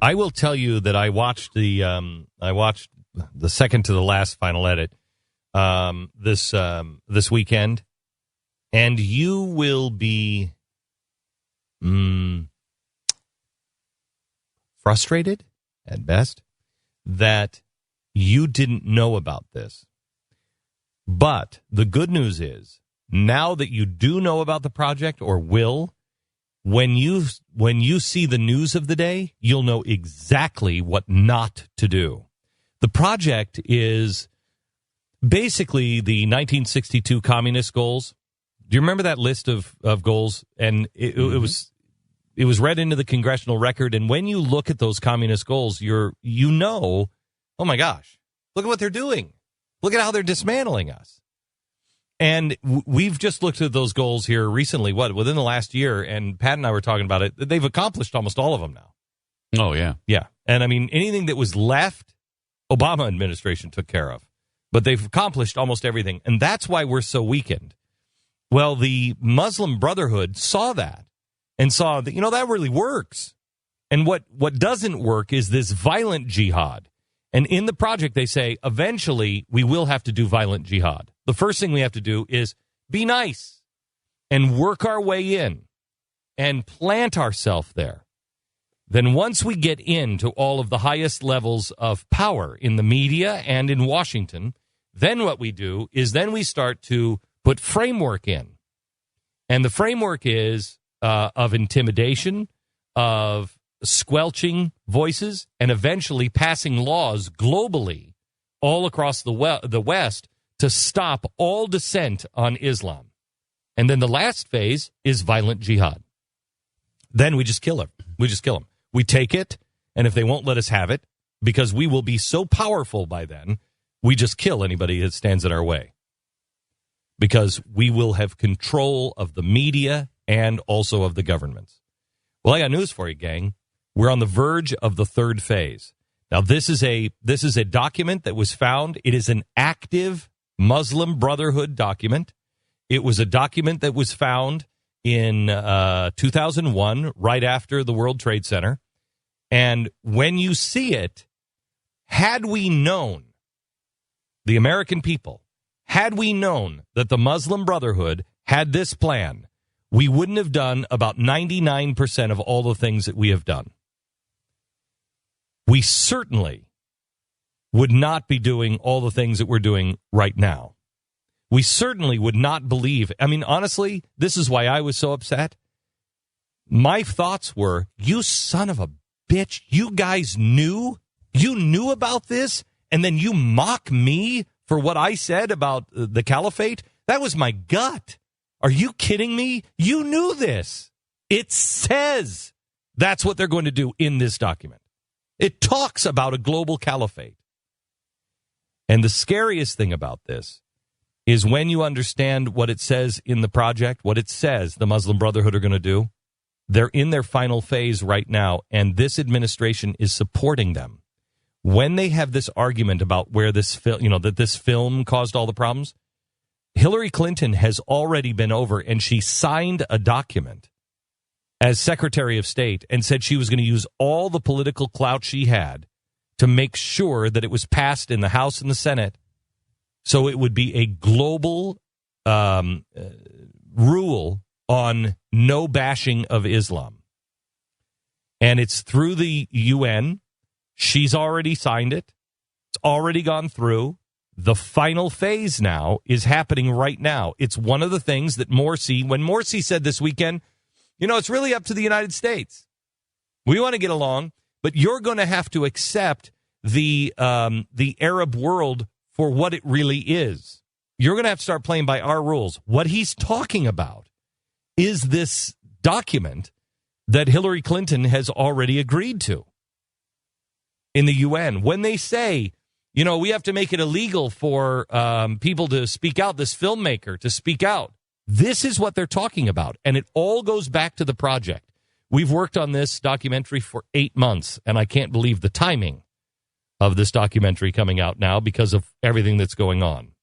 I will tell you that I watched the second to the last final edit this weekend, and you will be frustrated at best that you didn't know about this. But the good news is, now that you do know about the project, or will, when you see the news of the day, you'll know exactly what not to do. The project is basically the 1962 communist goals. Do you remember that list of goals? And it was read into the congressional record. And when you look at those communist goals, you know, oh my gosh, look at what they're doing. Look at how they're dismantling us. And we've just looked at those goals here recently, within the last year, and Pat and I were talking about it. They've accomplished almost all of them now. Oh, yeah. Yeah. And I mean, anything that was left, Obama administration took care of. But they've accomplished almost everything. And that's why we're so weakened. Well, the Muslim Brotherhood saw that and saw that, that really works. And what doesn't work is this violent jihad. And in the project, they say, eventually, we will have to do violent jihad. The first thing we have to do is be nice and work our way in and plant ourselves there. Then once we get into all of the highest levels of power in the media and in Washington, then what we do is then we start to put framework in. And the framework is of intimidation, of squelching voices, and eventually passing laws globally all across the West to stop all dissent on Islam. And then the last phase is violent jihad. Then we just kill them. We take it, and if they won't let us have it, because we will be so powerful by then, we just kill anybody that stands in our way. Because we will have control of the media and also of the governments. Well, I got news for you, gang. We're on the verge of the third phase. Now, this is a document that was found. It is an active Muslim Brotherhood document. It was a document that was found in 2001, right after the World Trade Center. And when you see it, had we known, the American people, had we known that the Muslim Brotherhood had this plan, we wouldn't have done about 99% of all the things that we have done. We certainly would not be doing all the things that we're doing right now. We certainly would not believe. I mean, honestly, this is why I was so upset. My thoughts were, you son of a bitch, you guys knew? You knew about this? And then you mock me for what I said about the caliphate? That was my gut. Are you kidding me? You knew this. It says that's what they're going to do in this document. It talks about a global caliphate. And the scariest thing about this is when you understand what it says in the project, what it says the Muslim Brotherhood are going to do. They're in their final phase right now, and this administration is supporting them. When they have this argument about where this that this film caused all the problems, Hillary Clinton has already been over, and she signed a document as Secretary of State and said she was going to use all the political clout she had to make sure that it was passed in the House and the Senate so it would be a global rule on no bashing of Islam. And it's through the UN. She's already signed it. It's already gone through. The final phase now is happening right now. It's one of the things that when Morsi said this weekend, it's really up to the United States. We want to get along, but you're going to have to accept the Arab world for what it really is. You're going to have to start playing by our rules. What he's talking about is this document that Hillary Clinton has already agreed to in the UN. When they say, we have to make it illegal for people to speak out, this filmmaker to speak out, this is what they're talking about. And it all goes back to the project. We've worked on this documentary for 8 months, and I can't believe the timing of this documentary coming out now because of everything that's going on.